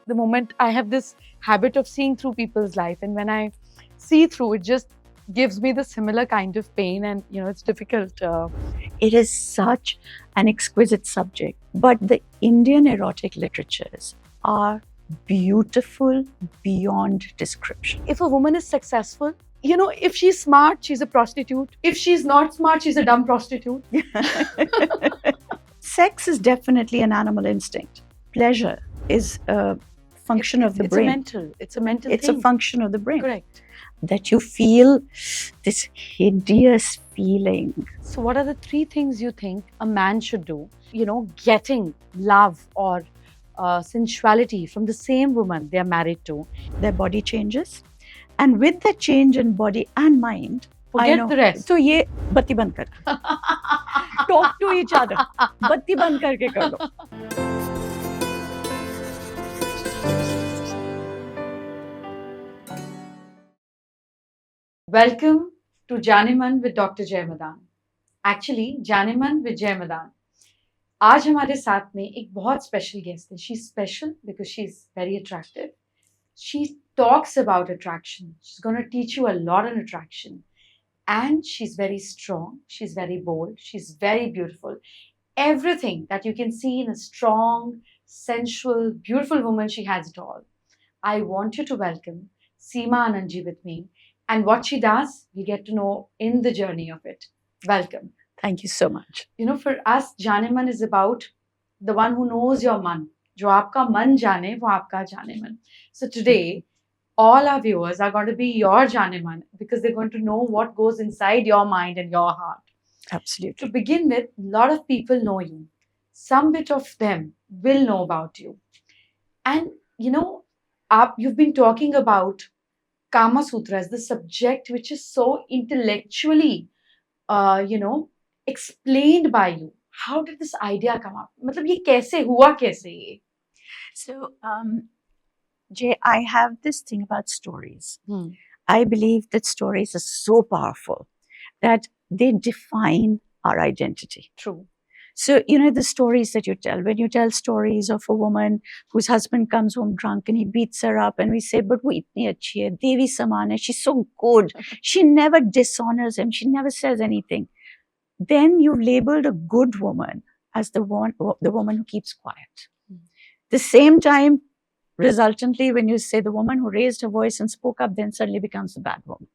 The moment I have this habit of seeing through people's life, and when I see through, it just gives me the similar kind of pain, and it's difficult. It is such an exquisite subject, but the Indian erotic literatures are beautiful beyond description. If a woman is successful, if she's smart, she's a prostitute. If she's not smart, she's a dumb prostitute. Sex is definitely an animal instinct. Pleasure is a function of the brain. It's a mental It's thing. a function of the brain. Correct. That you feel this hideous feeling. So what are the 3 things you think a man should do, getting love or sensuality from the same woman they are married to? Their body changes. And with the change in body and mind, Forget the rest. तो ये बत्ती बंद कर. Talk to each other. बत्ती बंद करके कर लो. Welcome to Jaanemann with Dr Jai Madaan. Actually, Jaanemann with Jai Madaan. आज हमारे साथ में एक बहुत स्पेशल गेस्ट है. She's special because she's very attractive. She talks about attraction. She's going to teach you a lot on attraction. And she's very strong. She's very bold. She's very beautiful. Everything that you can see in a strong, sensual, beautiful woman, she has it all. I want you to welcome Seema Anand with me. And what she does, we get to know in the journey of it. Welcome. Thank you so much. For us, Jaanemann is about the one who knows your man. जो आपका मन जाने, वो आपका Jaanemann. So today, all our viewers are going to be your Jaanemann because they're going to know what goes inside your mind and your heart. Absolutely. To begin with, a lot of people know you. Some bit of them will know about you. And, you've been talking about Kama Sutra as the subject which is so intellectually, explained by you. How did this idea come up? मतलब ये कैसे हुआ कैसे ये? So, Jay, I have this thing about stories. I believe that stories are so powerful that they define our identity. True. So, the stories that you tell, when you tell stories of a woman whose husband comes home drunk and he beats her up and we say, but wo itni achhi hai, Devi saman hai, she's so good. She never dishonors him. She never says anything. Then you've labeled a good woman as the woman who keeps quiet. The same time, resultantly, when you say the woman who raised her voice and spoke up, then suddenly becomes the bad woman.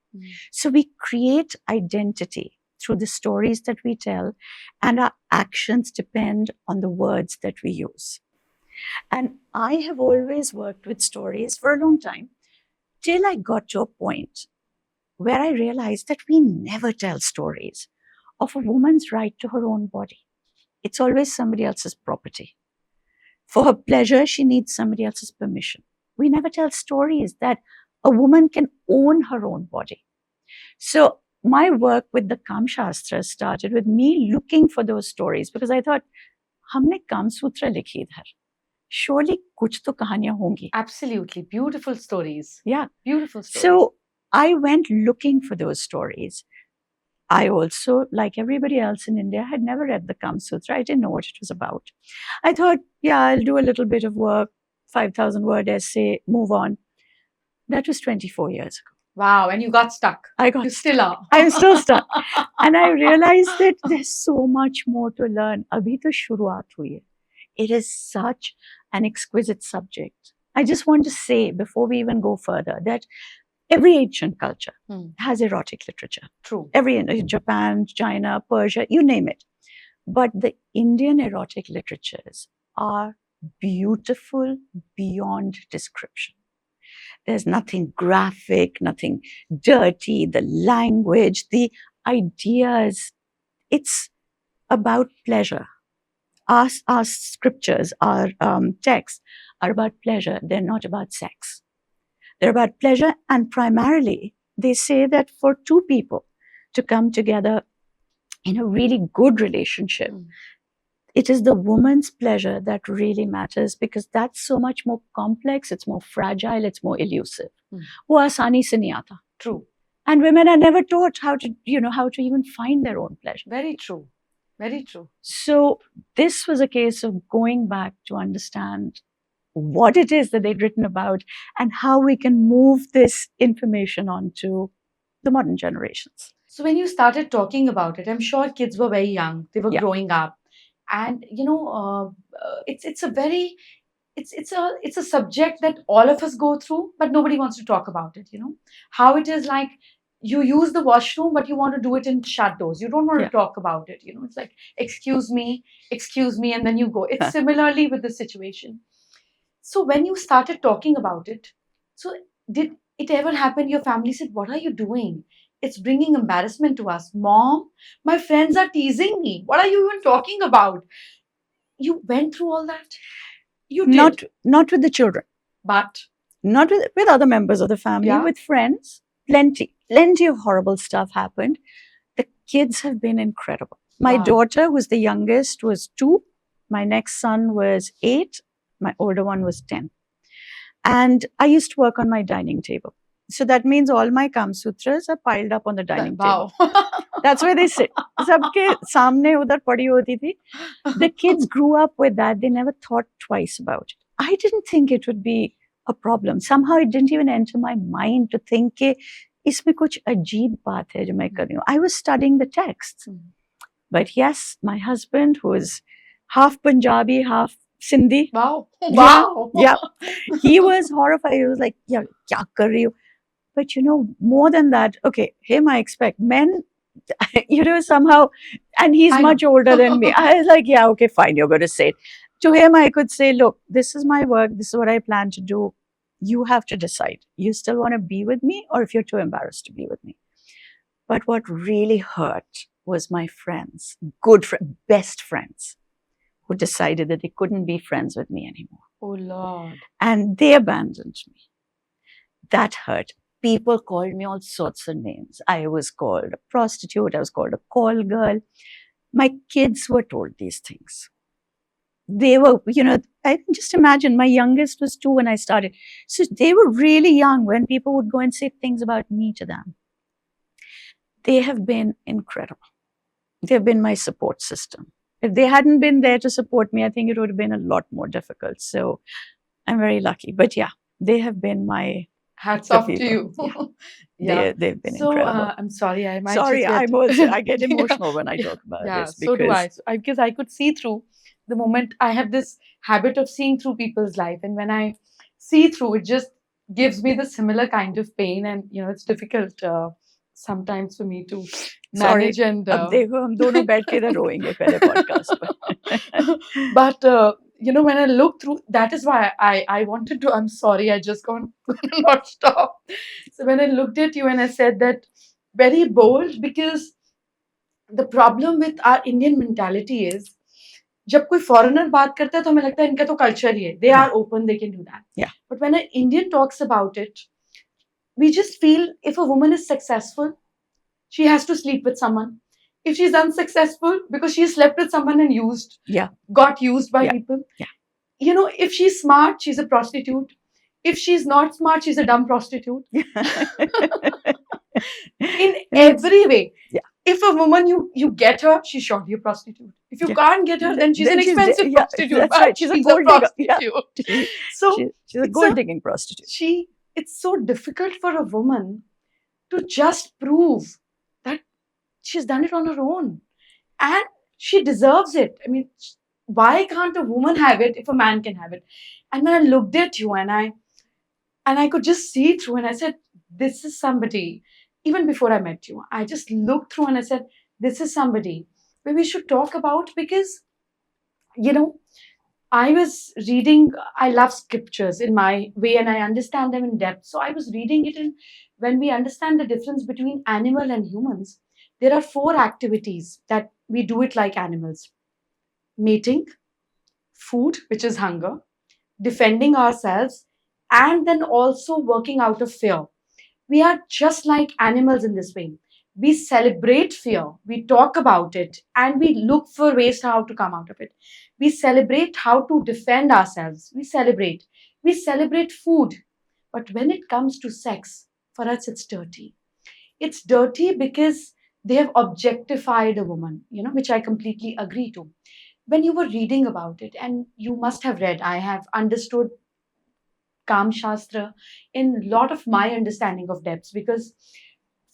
So we create identity through the stories that we tell, and our actions depend on the words that we use. And I have always worked with stories for a long time, till I got to a point where I realized that we never tell stories of a woman's right to her own body. It's always somebody else's property. For her pleasure, she needs somebody else's permission. We never tell stories that a woman can own her own body. So my work with the Kama Sutra started with me looking for those stories because I thought, हमने Kama Sutra लिखी इधर. Surely कुछ तो कहानियां होंगी. Absolutely. Beautiful stories. Yeah. Beautiful stories. So I went looking for those stories. I also, like everybody else in India, had never read the Kama Sutra. I didn't know what it was about. I thought, yeah, I'll do a little bit of work, 5,000 word essay, move on. That was 24 years ago. Wow, and you got stuck. You still are. I'm still stuck. And I realized that there's so much more to learn. Abhi to shuruaat hui hai. It is such an exquisite subject. I just want to say, before we even go further, that every ancient culture has erotic literature. True. Japan, China, Persia, you name it. But the Indian erotic literatures are beautiful beyond description. There's nothing graphic, nothing dirty, the language, the ideas. It's about pleasure. Our scriptures, our texts are about pleasure. They're not about sex. They're about pleasure, and primarily they say that for two people to come together in a really good relationship, it is the woman's pleasure that really matters because that's so much more complex, it's more fragile, it's more elusive. वो आसानी से नहीं आता. True. And women are never taught how to even find their own pleasure. Very true. Very true. So this was a case of going back to understand what it is that they'd written about, and how we can move this information onto the modern generations. So when you started talking about it, I'm sure kids were very young. They were Yeah. growing up, and it's a very it's a subject that all of us go through, but nobody wants to talk about it. How it is like you use the washroom, but you want to do it in shut doors. You don't want to Yeah. talk about it. It's like excuse me, and then you go. It's similarly with the situation. So when you started talking about it, so did it ever happen? Your family said, "What are you doing? It's bringing embarrassment to us, Mom. My friends are teasing me. What are you even talking about?" You went through all that. You did, Not with the children, but not with other members of the family, Yeah. with friends. Plenty of horrible stuff happened. The kids have been incredible. My Wow. daughter, who's the youngest, was 2. My next son was 8. My older one was 10. And I used to work on my dining table. So that means all my Kama Sutras are piled up on the dining table. Wow. That's where they sit. Sabke samne udhar padi hoti thi. The kids grew up with that. They never thought twice about it. I didn't think it would be a problem. Somehow it didn't even enter my mind to think कि इसमें कुछ अजीब बात है जो मैं कर रही हूँ. I was studying the texts. But yes, my husband, who is half Punjabi, half Sindhi. Wow. Yeah, Wow. yeah. He was horrified. He was like, yeah, kya kar rahi ho? But more than that, okay, him I expect. Men, somehow, and he's I much know. older than me. I was like, yeah, okay, fine, you're going to say it. To him, I could say, look, this is my work. This is what I plan to do. You have to decide. You still want to be with me, or if you're too embarrassed to be with me. But what really hurt was my friends, best friends, who decided that they couldn't be friends with me anymore. Oh, Lord. And they abandoned me. That hurt. People called me all sorts of names. I was called a prostitute. I was called a call girl. My kids were told these things. They were, I just imagine my youngest was 2 when I started. So they were really young when people would go and say things about me to them. They have been incredible. They've been my support system. If they hadn't been there to support me, I think it would have been a lot more difficult. So I'm very lucky. But yeah, they have been my Hats off to you. Yeah. They've been So incredible. I'm sorry, I might Sorry, just get... I get emotional when I talk about Yeah, this. so do I. Because Because I could see through the moment. I have this habit of seeing through people's life, and when I see through, it just gives me the similar kind of pain, and it's difficult sometimes for me to sorry, manage. And अब देखो हम दोनों बैठ के इधर रोएंगे पहले podcast में. but when I look through, that is why I wanted to. I'm sorry, I just can't not stop. So when I looked at you and I said that, very bold, because the problem with our Indian mentality is, जब कोई foreigner बात करता है तो हमें लगता है इनका तो culture ही है. They are open, they can do that. Yeah. But when an Indian talks about it, we just feel if a woman is successful, she has to sleep with someone. If she's unsuccessful because she slept with someone and got used by people. Yeah. If she's smart, she's a prostitute. If she's not smart, she's a dumb prostitute. In every way. Yeah. If a woman, you get her, she's surely a prostitute. If you can't get her, then she's an expensive prostitute. That's right. She's a gold prostitute. Yeah. So she's a gold digging prostitute. It's so difficult for a woman to just prove that she's done it on her own. And she deserves it. I mean, why can't a woman have it if a man can have it? And then I looked at you and I could just see through, and I said, this is somebody, even before I met you, I just looked through and I said, this is somebody where we should talk about, because, I was reading, I love scriptures in my way and I understand them in depth. So I was reading it, and when we understand the difference between animal and humans, there are 4 activities that we do it like animals: mating, food, which is hunger, defending ourselves, and then also working out of fear. We are just like animals in this way. We celebrate fear, we talk about it, and we look for ways how to come out of it. We celebrate how to defend ourselves. We celebrate food. But when it comes to sex, for us, it's dirty. It's dirty because they have objectified a woman, which I completely agree to. When you were reading about it, and you must have read, I have understood Kam Shastra in a lot of my understanding of depths, because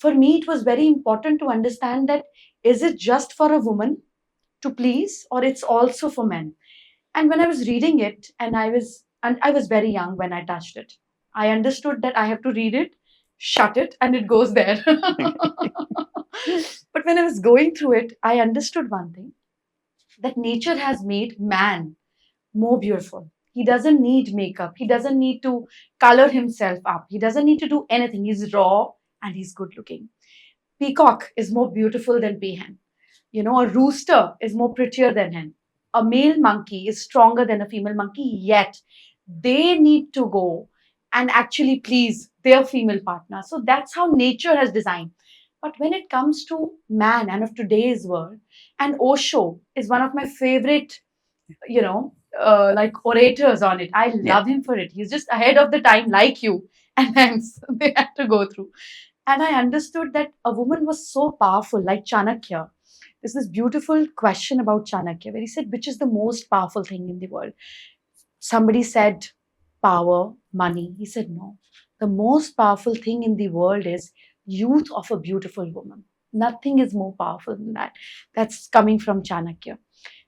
for me it was very important to understand that is it just for a woman to please, or it's also for men? And when I was reading it, and I was very young when I touched it, I understood that I have to read it, shut it, and it goes there. But when I was going through it, I understood one thing, that nature has made man more beautiful. He doesn't need makeup. He doesn't need to color himself up. He doesn't need to do anything. He's raw and he's good looking. Peacock is more beautiful than peahen. You know, a rooster is more prettier than hen. A male monkey is stronger than a female monkey, yet they need to go and actually please their female partner. So that's how nature has designed. But when it comes to man and of today's world, and Osho is one of my favorite, like orators on it. I Yeah. love him for it. He's just ahead of the time, like you, and hence they had to go through. And I understood that a woman was so powerful, like Chanakya. There's this beautiful question about Chanakya where he said, which is the most powerful thing in the world? Somebody said, power, money. He said, no. The most powerful thing in the world is youth of a beautiful woman. Nothing is more powerful than that. That's coming from Chanakya.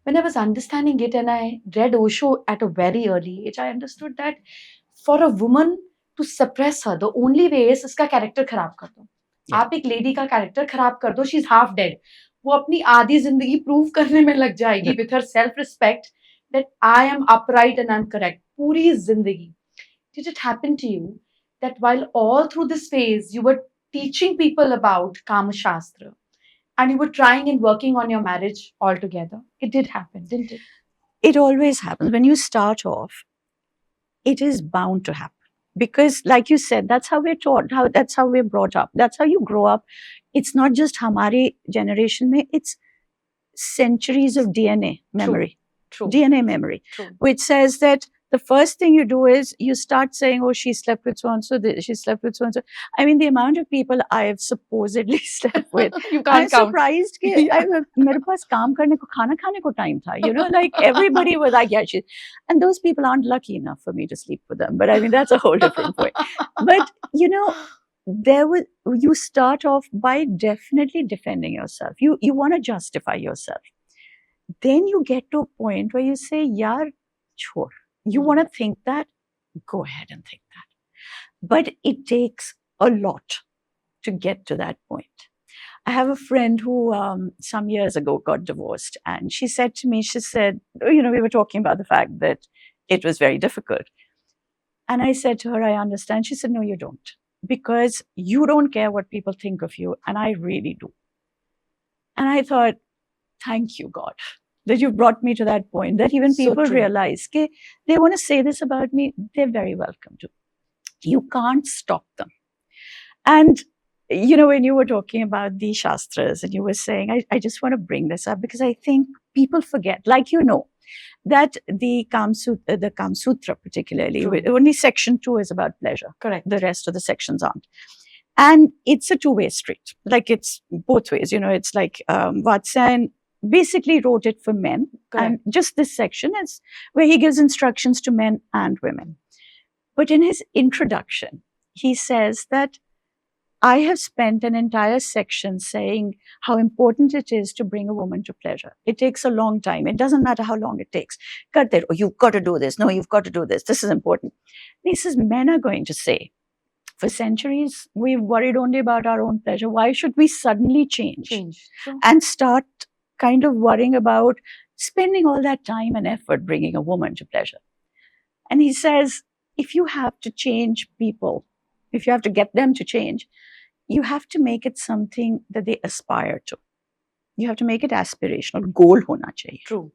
When I was understanding it and I read Osho at a very early age, I understood that for a woman to suppress her, the only way is इसका character खराब कर दो. Yeah. आप एक lady का character खराब कर दो, she's half dead. वो अपनी आधी जिंदगी प्रूव करने में लग जाएगी with her self respect that I am upright and I'm correct. पूरी जिंदगी. Did it happen to you that while all through this phase you were teaching people about Kama Shastra and you were trying and working on your marriage altogether? It did happen, didn't it? It always happens. When you start off, it is bound to happen. Because, like you said, that's how we're taught, that's how we're brought up, that's how you grow up. It's not just Hamari generation, mein, it's centuries of DNA memory. True. DNA memory, True. which says that the first thing you do is you start saying, oh, she slept with so-and-so, she slept with so-and-so. I mean, the amount of people I have supposedly slept with, You I'm can't count. surprised that mere paas kaam karne ko, khana khane ko time tha. You know, like everybody was like, yeah, she, and those people aren't lucky enough for me to sleep with them. But I mean, that's a whole different point. But, you know, you start off by definitely defending yourself. You want to justify yourself. Then you get to a point where you say, yaar, chhod. You want to think that? Go ahead and think that. But it takes a lot to get to that point. I have a friend who some years ago got divorced, and she said to me, she said, you know, we were talking about the fact that it was very difficult. And I said to her, I understand. She said, no, you don't. Because you don't care what people think of you, and I really do. And I thought, thank you, God, that you've brought me to that point, that even people realize that they want to say this about me, they're very welcome to. You can't stop them. And, you know, when you were talking about the Shastras and you were saying, I just want to bring this up because I think people forget, like, you know, that the Kama Sutra particularly, only section 2 is about pleasure. Correct. The rest of the sections aren't. And it's a two-way street. Like, it's both ways. You know, it's like Vatsan basically wrote it for men. Correct. And just this section is where he gives instructions to men and women. But in his introduction, he says that I have spent an entire section saying how important it is to bring a woman to pleasure. It takes a long time. It doesn't matter how long it takes. Oh, you've got to do this. No, you've got to do this. This is important. And he says men are going to say, for centuries, we've worried only about our own pleasure. Why should we suddenly change. And start kind of worrying about spending all that time and effort bringing a woman to pleasure? And he says, if you have to change people, if you have to get them to change, you have to make it something that they aspire to. You have to make it aspirational. Goal hona chahiye. True.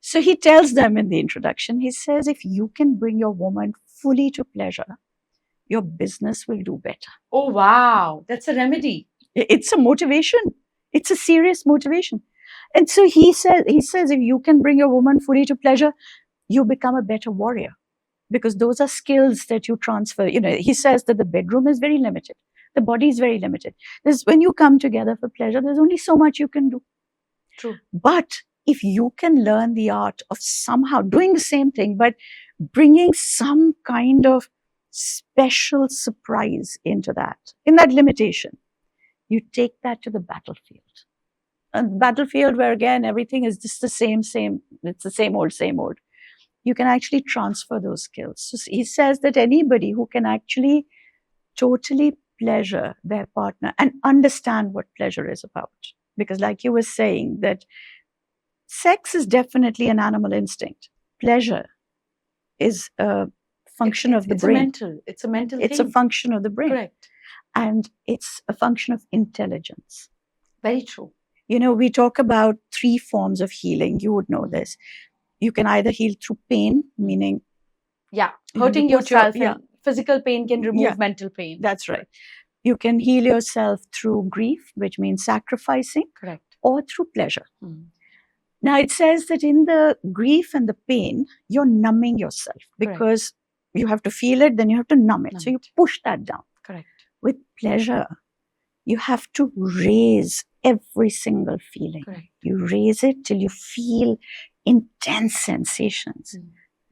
So he tells them in the introduction, he says, if you can bring your woman fully to pleasure, your business will do better. Oh, wow. That's a remedy. It's a motivation. It's a serious motivation. And so he says, if you can bring your woman fully to pleasure, you become a better warrior. Because those are skills that you transfer. You know, he says that the bedroom is very limited. The body is very limited. When you come together for pleasure, there's only so much you can do. True. But if you can learn the art of somehow doing the same thing, but bringing some kind of special surprise into that, in that limitation. You take that to the battlefield. A battlefield where, again, everything is just the same, it's the same old, same old. You can actually transfer those skills. So he says that anybody who can actually totally pleasure their partner and understand what pleasure is about. Because like you were saying, that sex is definitely an animal instinct. Pleasure is a function of the brain. It's a mental It's thing. a function of the brain. Correct. And it's a function of intelligence. Very true. You know, we talk about 3 forms of healing. You would know this. You can either heal through pain, meaning hurting yourself. Yeah. And physical pain can remove Yeah. mental pain. That's right. You can heal yourself through grief, which means sacrificing, Correct. or through pleasure. Now, it says that in the grief and the pain, you're numbing yourself because you have to feel it, then you have to numb it. So you push that down. Correct. With pleasure, you have to raise every single feeling. Correct. You raise it till you feel intense sensations.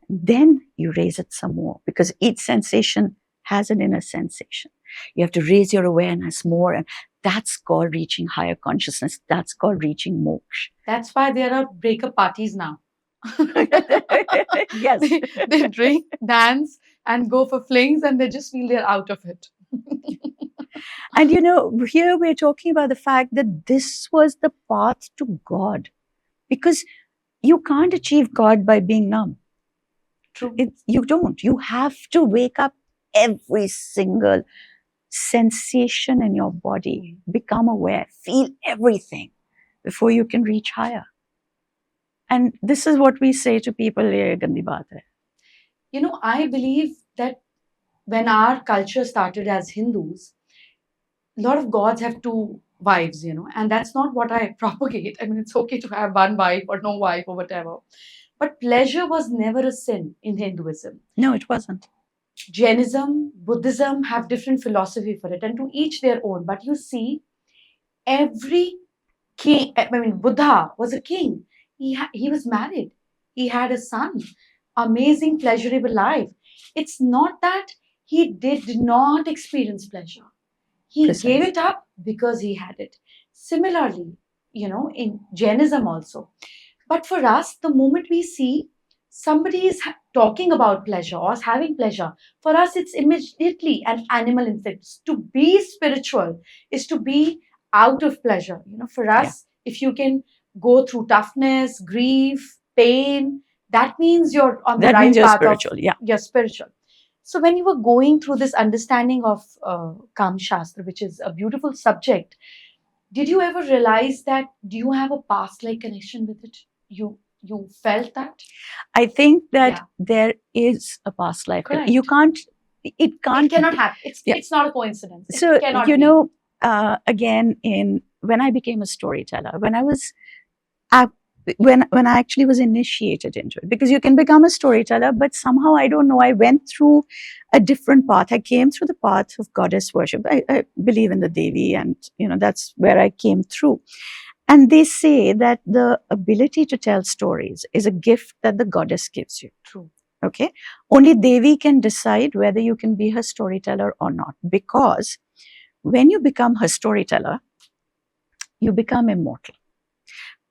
Then you raise it some more, because each sensation has an inner sensation. You have to raise your awareness more, and that's called reaching higher consciousness. That's called reaching moksha. That's why there are breakup parties now. Yes. They drink, dance, and go for flings, and they just feel they're out of it. And you know, here we're talking about the fact that this was the path to God, because you can't achieve God by being numb. True. You don't. You have to wake up every single sensation in your body, become aware, feel everything before you can reach higher. And this is what we say to people, ye gandi baat hai. You know, I believe that when our culture started as Hindus, a lot of gods have 2 wives, you know, and that's not what I propagate. I mean, it's okay to have 1 wife or no wife or whatever. But pleasure was never a sin in Hinduism. No, it wasn't. Jainism, Buddhism have different philosophy for it, and to each their own. But you see, every king, I mean, Buddha was a king. He was married. He had a son. Amazing, pleasurable life. It's not that he did not experience pleasure. He gave it up because he had it. Similarly, you know, in Jainism also. But for us, the moment we see somebody is talking about pleasure or having pleasure, for us, it's immediately an animal instinct. To be spiritual is to be out of pleasure. You know, for us, if you can go through toughness, grief, pain, that means you're on the right path. Spiritual. You're spiritual. So when you were going through this understanding of Kama Sutra, which is a beautiful subject, did you ever realize that? Do you have a past-like connection with it? You felt that? I think that there is a past life. Correct. You can't. It cannot happen. It's not a coincidence. So you know, again, when I became a storyteller, when I was when I actually was initiated into it, because you can become a storyteller, but somehow, I don't know, I went through a different path. I came through the path of goddess worship. I believe in the Devi, and you know, that's where I came through. And they say that the ability to tell stories is a gift that the goddess gives you. True. Okay. Only Devi can decide whether you can be her storyteller or not, because when you become her storyteller, you become immortal.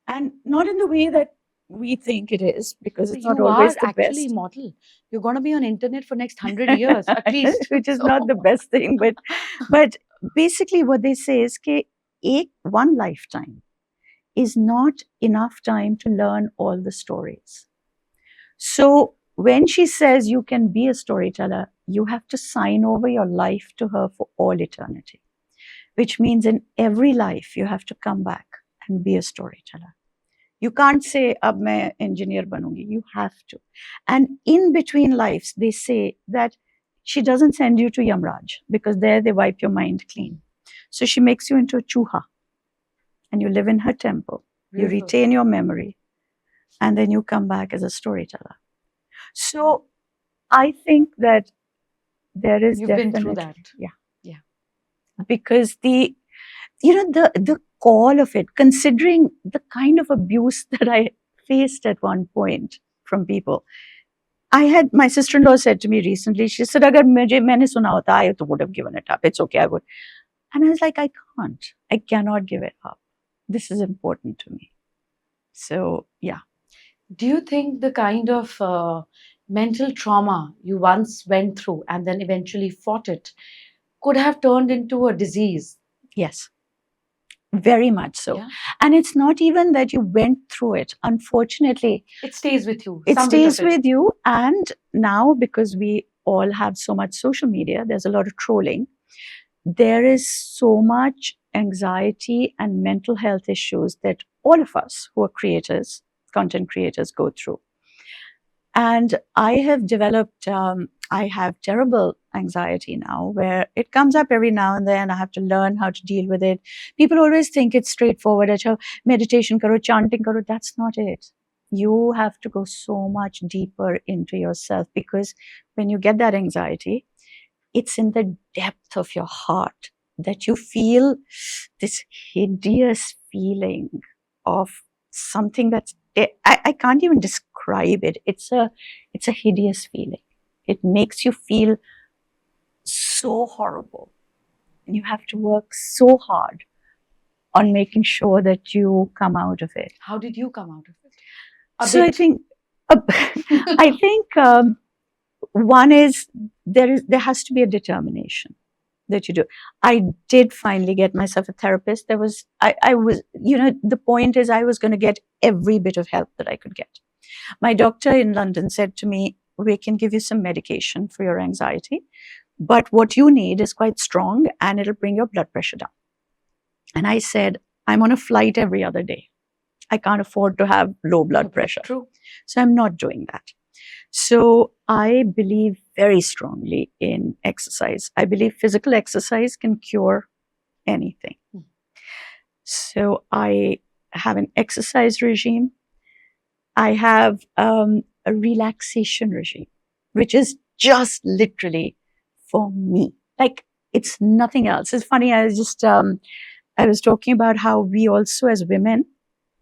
And not in the way that we think it is, because it's not always the best. You are actually immortal. You're going to be on internet for next 100 years, at least. Which is not the best thing. But basically what they say is that one lifetime is not enough time to learn all the stories. So when she says you can be a storyteller, you have to sign over your life to her for all eternity, which means in every life you have to come back and be a storyteller. You can't say, ab main engineer banungi. You have to. And in between lives, they say that she doesn't send you to Yamraj, because there they wipe your mind clean. So she makes you into a chuha, and you live in her temple. Beautiful. You retain your memory, and then you come back as a storyteller. So I think that there is You've been through that. Yeah. Because the call of it, considering the kind of abuse that I faced at one point from people, my sister-in-law said to me recently, she said, "Agar maine suna hota, I would have given it up. It's okay, I would." And I was like, I can't. I cannot give it up. This is important to me. So, yeah. Do you think the kind of mental trauma you once went through and then eventually fought it could have turned into a disease? Yes. Very much so. Yeah. And it's not even that you went through it. Unfortunately, It stays with you. it Some bit stays of it. with you. And now, because we all have so much social media, there's a lot of trolling. There is so much anxiety and mental health issues that all of us who are creators, content creators, go through. And I have developed, I have terrible anxiety now where it comes up every now and then. I have to learn how to deal with it. People always think it's straightforward. Acha, meditation karo, chanting karo. That's not it. You have to go so much deeper into yourself, because when you get that anxiety, it's in the depth of your heart that you feel this hideous feeling of something that's, I can't even describe it. It's a hideous feeling. It makes you feel so horrible. And you have to work so hard on making sure that you come out of it. How did you come out of it? I think, I think one is there has to be a determination that you do. I did finally get myself a therapist. I was, the point is I was going to get every bit of help that I could get. My doctor in London said to me, "We can give you some medication for your anxiety, but what you need is quite strong and it'll bring your blood pressure down." And I said, "I'm on a flight every other day. I can't afford to have low blood pressure. True. So I'm not doing that." So I believe very strongly in exercise. I believe physical exercise can cure anything. So I have an exercise regime. I have a relaxation regime, which is just literally for me. Like, it's nothing else. It's funny. I was talking about how we also, as women,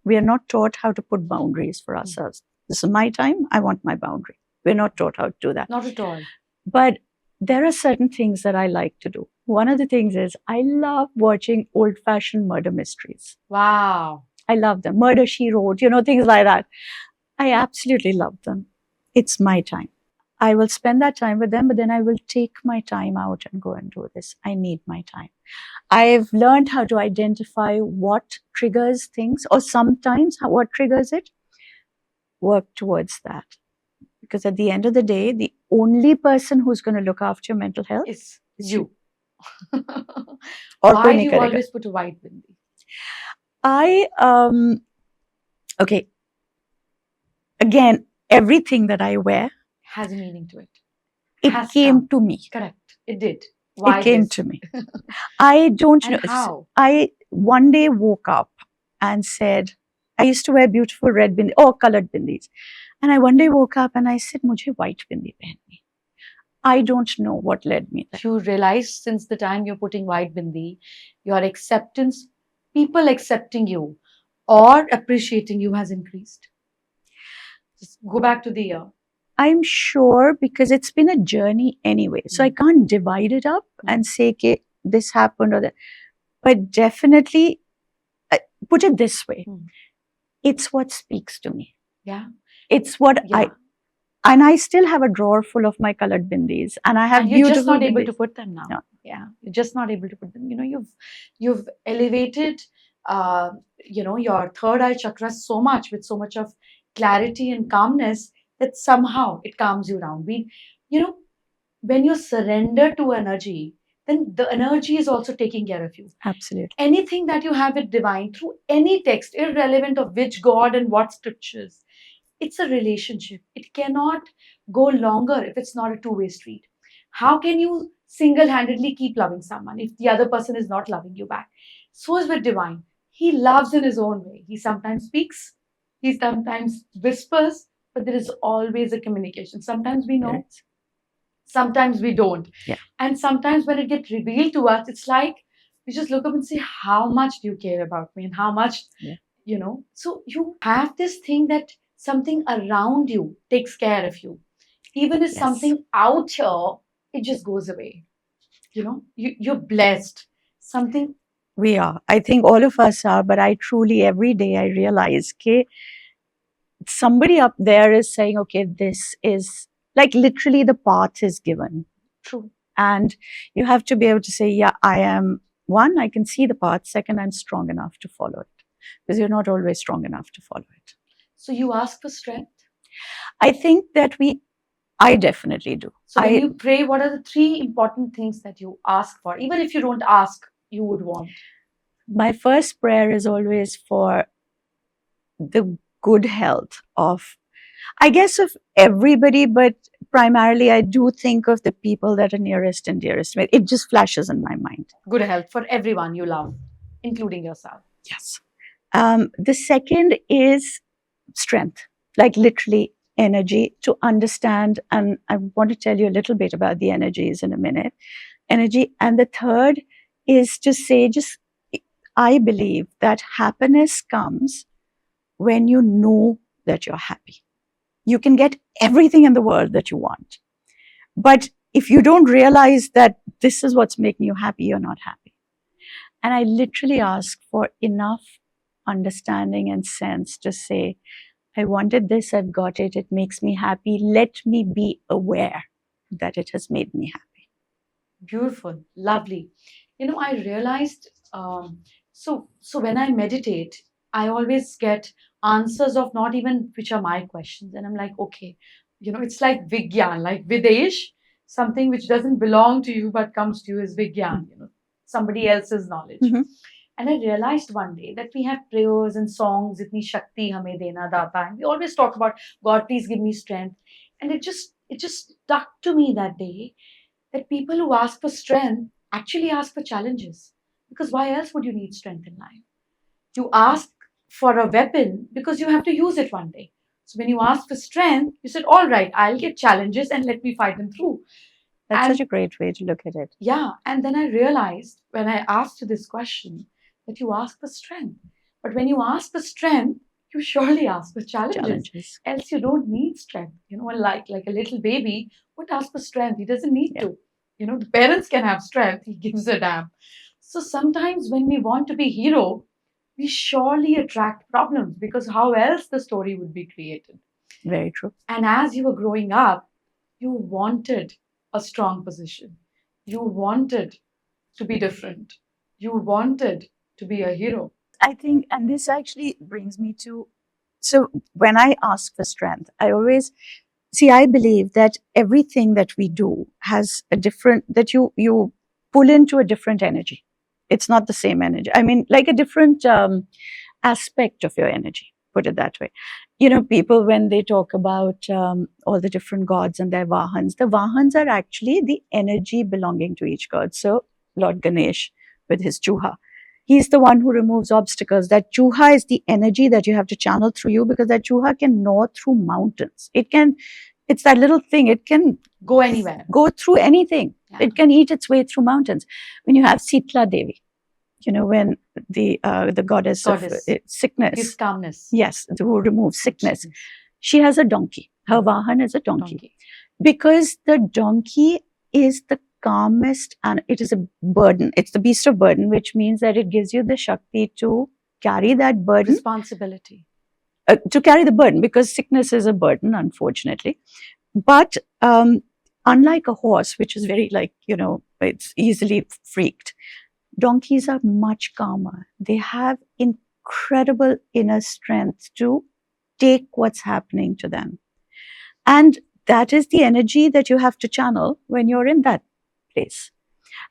we are not taught how to put boundaries for ourselves. This is my time. I want my boundary. We're not taught how to do that. Not at all. But there are certain things that I like to do. One of the things is I love watching old-fashioned murder mysteries. Wow. I love them. Murder, She Wrote, things like that. I absolutely love them. It's my time. I will spend that time with them, but then I will take my time out and go and do this. I need my time. I've learned how to identify what triggers things, or sometimes what triggers it. Work towards that. Because at the end of the day, the only person who's going to look after your mental health is you. Or why do you always put a white bindi? Okay. Again, everything that I wear has a meaning to it. It came to me. Correct. It did. Why it came to me. I don't know. How? I one day woke up and said, I used to wear beautiful red bindi, colored bindis. And I one day woke up and I said, "Mujhe white bindi pehnni." I don't know what led me there. You realize since the time you're putting white bindi, your acceptance, people accepting you or appreciating you has increased. Just go back to the year. I'm sure, because it's been a journey anyway. So I can't divide it up and say, okay, this happened or that. But definitely, put it this way. It's what speaks to me. Yeah. It's what I still have a drawer full of my colored bindis, and I have and you're just not bindis. able to put them now. No. Yeah, you're just not able to put them. You've elevated, your third eye chakra so much with so much of clarity and calmness that somehow it calms you down. When you surrender to energy, then the energy is also taking care of you. Absolutely. Anything that you have with divine through any text, irrelevant of which god and what scriptures, it's a relationship. It cannot go longer if it's not a two-way street. How can you single-handedly keep loving someone if the other person is not loving you back? So is with divine. He loves in his own way. He sometimes speaks, he sometimes whispers, but there is always a communication. Sometimes we know, sometimes we don't. Yeah. And sometimes when it gets revealed to us, it's like we just look up and say, how much do you care about me? And how much, So you have this thing that something around you takes care of you. Even if Yes. something out here, it just goes away. You're blessed. Something. We are. I think all of us are, but I truly, every day, I realize, okay, somebody up there is saying, okay, this is like literally the path is given. True. And you have to be able to say, yeah, I am one, I can see the path. Second, I'm strong enough to follow it, because you're not always strong enough to follow it. So you ask for strength? I think that I definitely do. So when you pray, what are the 3 important things that you ask for? Even if you don't ask, you would want. My first prayer is always for the good health of, I guess, of everybody, but primarily I do think of the people that are nearest and dearest to me. It just flashes in my mind. Good health for everyone you love, including yourself. Yes. The second is strength, like literally energy to understand. And I want to tell you a little bit about the energies in a minute. Energy. And the third is to say, I believe that happiness comes when you know that you're happy. You can get everything in the world that you want. But if you don't realize that this is what's making you happy, you're not happy. And I literally ask for enough understanding and sense to say, I wanted this, I've got it, it makes me happy. Let me be aware that it has made me happy. Beautiful, lovely. I realized, so when I meditate, I always get answers of not even which are my questions. And I'm like, okay, it's like Vigyan, like Videsh, something which doesn't belong to you but comes to you is Vigyan, somebody else's knowledge. Mm-hmm. And I realized one day that we have prayers and songs, itni shakti hame dena data. And we always talk about, God, please give me strength. And it just stuck to me that day that people who ask for strength actually ask for challenges. Because why else would you need strength in life? You ask for a weapon because you have to use it one day. So when you ask for strength, you said, all right, I'll get challenges and let me fight them through. That's such a great way to look at it. Yeah. And then I realized when I asked you this question that you ask for strength. But when you ask for strength, you surely ask for challenges. Else you don't need strength. Like a little baby would ask for strength. He doesn't need to. The parents can have strength. He gives a damn. So sometimes when we want to be hero, we surely attract problems because how else the story would be created? Very true. And as you were growing up, you wanted a strong position. You wanted to be different. You wanted to be a hero. I think, and this actually brings me to, so when I ask for strength, I always see, I believe that everything that we do has a different, that you pull into a different energy. It's not the same energy. I mean, like a different aspect of your energy, put it that way. People, when they talk about all the different gods and their vahans, the vahans are actually the energy belonging to each god. So Lord Ganesh with his chuha, he's the one who removes obstacles. That chuha is the energy that you have to channel through you, because that chuha can gnaw through mountains. It's that little thing. It can go anywhere, go through anything. Yeah. It can eat its way through mountains. When you have Sitla Devi, when the goddess of sickness, gives calmness. Yes, who removes sickness. She has a donkey. Her vahan is a donkey. Because the donkey is the calmest, and it is a burden. It's the beast of burden, which means that it gives you the shakti to carry that burden. Responsibility. To carry the burden, because sickness is a burden, unfortunately. But unlike a horse, which is very it's easily freaked, donkeys are much calmer. They have incredible inner strength to take what's happening to them. And that is the energy that you have to channel when you're in that place.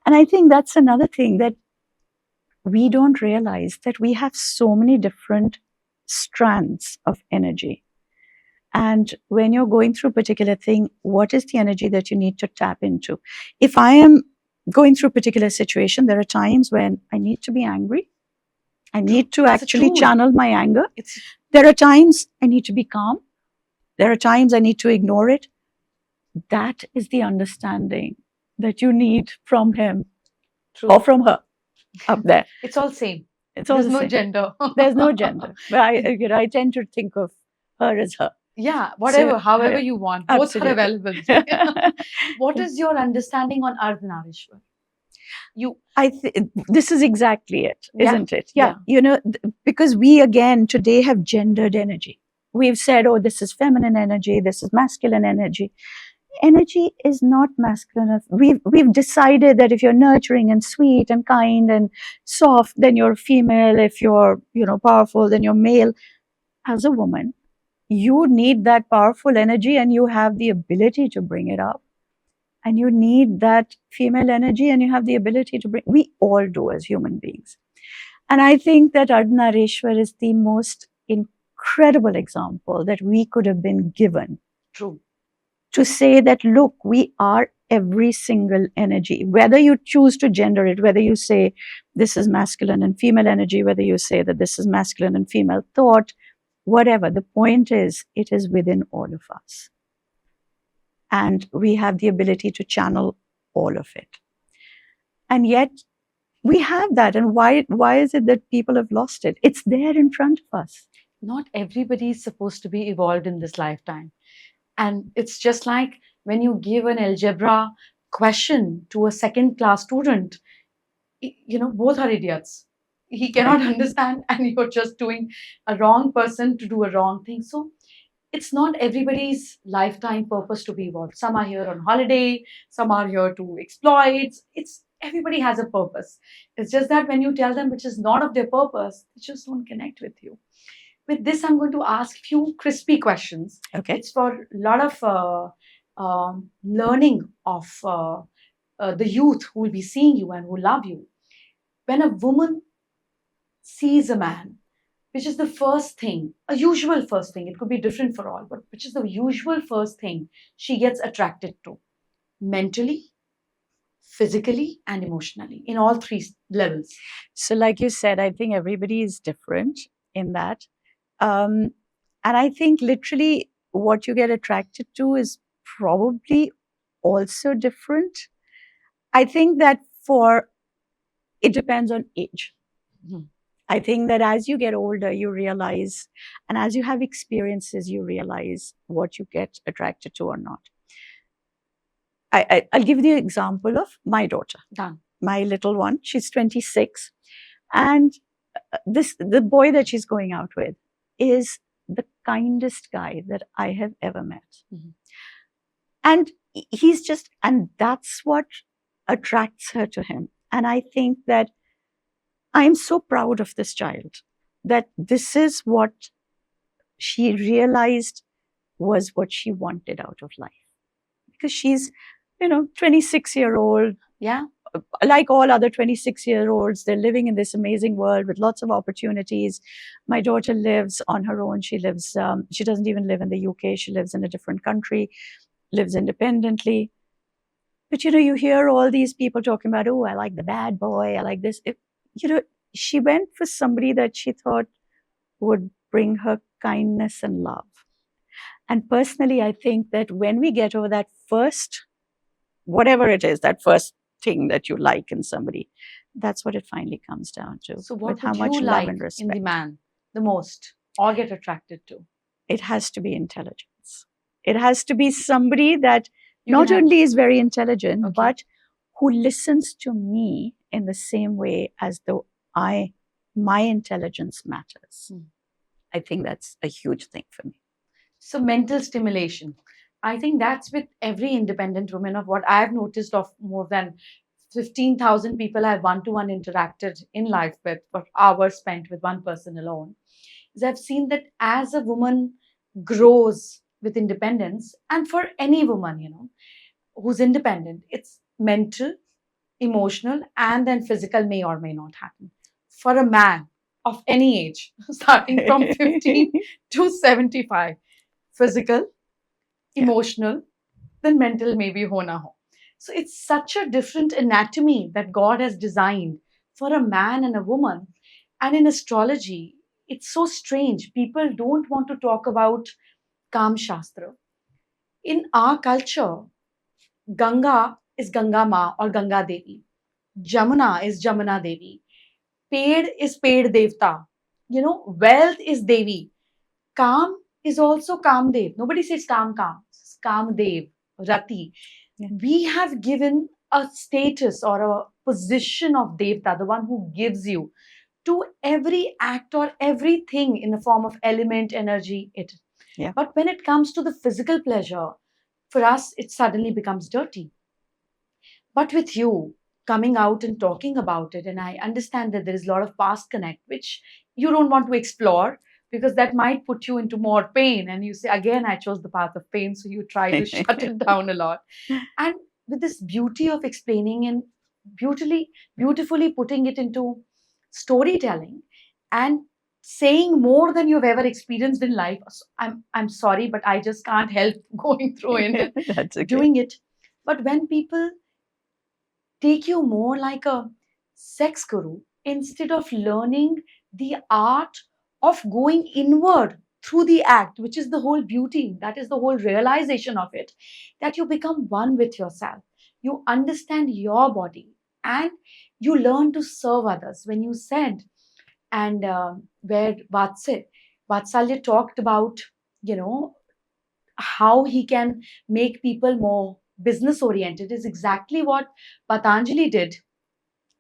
And I think that's another thing that we don't realize, that we have so many different strands of energy. And when you're going through a particular thing, what is the energy that you need to tap into? If I am going through a particular situation, there are times when I need to be angry. I need to actually channel my anger. There are times I need to be calm. There are times I need to ignore it. That is the understanding that you need from him or from her up there. It's all same. There's no gender. There's no gender. But I tend to think of her as her. Yeah, whatever, however you want. Both are Absolutely. available. What is your understanding on Ardhanarishwar? You, This is exactly it, yeah, isn't it? yeah, Because we again today have gendered energy. We've said, oh, this is feminine energy, this is masculine energy. Energy is not masculine. We've decided that if you're nurturing and sweet and kind and soft, then you're female. If you're powerful, then you're male. As a woman, you need that powerful energy, and you have the ability to bring it up. And you need that female energy, and you have the ability to bring. We all do as human beings. And I think that Ardhanarishwar is the most incredible example that we could have been given. true. To say that, look, we are every single energy, whether you choose to gender it, whether you say this is masculine and female energy, whether you say that this is masculine and female thought, whatever. The point is, it is within all of us. And we have the ability to channel all of it. And yet, we have that. And why is it that people have lost it? It's there in front of us. Not everybody is supposed to be evolved in this lifetime. And it's just like when you give an algebra question to a second class student, both are idiots. He cannot understand, and you're just doing a wrong person to do a wrong thing. So it's not everybody's lifetime purpose to be evolved. Some are here on holiday, some are here to exploit. It's everybody has a purpose. It's just that when you tell them which is not of their purpose, they just don't connect with you. With this, I'm going to ask few crispy questions. Okay. It's for a lot of learning of the youth who will be seeing you and who love you. When a woman sees a man, which is the first thing, a usual first thing, it could be different for all, but which is the usual first thing she gets attracted to? Mentally, physically, and emotionally, in all three levels. So, like you said, I think everybody is different in that. And I think literally what you get attracted to is probably also different. I think that it depends on age. Mhm. I think that as you get older, you realize, and as you have experiences, you realize what you get attracted to or not. I'll give you the example of my daughter, Done. my little one. She's 26. And the boy that she's going out with is the kindest guy that I have ever met. Mm-hmm. And and that's what attracts her to him. And I think that I'm so proud of this child, that this is what she realized was what she wanted out of life. Because she's, 26-year-old. Yeah. Like all other 26-year-olds, they're living in this amazing world with lots of opportunities. My daughter lives on her own. She doesn't even live in the UK. She lives in a different country, lives independently. But, you hear all these people talking about, oh, I like the bad boy. I like this. She went for somebody that she thought would bring her kindness and love. And personally, I think that when we get over that first, whatever it is, that first thing that you like in somebody, that's what it finally comes down to. So what with how would much you love like and in respect the man the most, or get attracted to? It has to be intelligence. It has to be somebody that You not can have- only is very intelligent, Okay. but who listens to me in the same way as though my intelligence matters. I think that's a huge thing for me. So mental stimulation. I think that's with every independent woman. Of what I've noticed, of more than 15,000 people I've one-to-one interacted in life with, for hours spent with one person alone, is I've seen that as a woman grows with independence, and for any woman, who's independent, it's mental, emotional, and then physical may or may not happen. For a man of any age, starting from 15 to 75, physical, emotional, then mental maybe hona ho. So it's such a different anatomy that God has designed for a man and a woman. And in astrology, it's so strange. People don't want to talk about Kam Shastra. In our culture, Ganga is Ganga Ma or Ganga Devi. Jamuna is Jamuna Devi. Paid is Paid Devta. Wealth is Devi. Kam is also Kamdev. Nobody says Kam. It's Kamdev, Rati. Yeah. We have given a status or a position of Devta, the one who gives you, to every act or everything in the form of element, energy. Yeah. But when it comes to the physical pleasure, for us, it suddenly becomes dirty. But with you coming out and talking about it, and I understand that there is a lot of past connect, which you don't want to explore because that might put you into more pain. And you say, again, I chose the path of pain. So you try to shut it down a lot. And with this beauty of explaining and beautifully putting it into storytelling and saying more than you've ever experienced in life. So I'm sorry, but I just can't help going through it and That's okay. doing it. But when people take you more like a sex guru instead of learning the art of going inward through the act, which is the whole beauty, that is the whole realization of it, that you become one with yourself. You understand your body and you learn to serve others. When you said, and where Vatsalya talked about, you know, how he can make people more business oriented is exactly what Patanjali did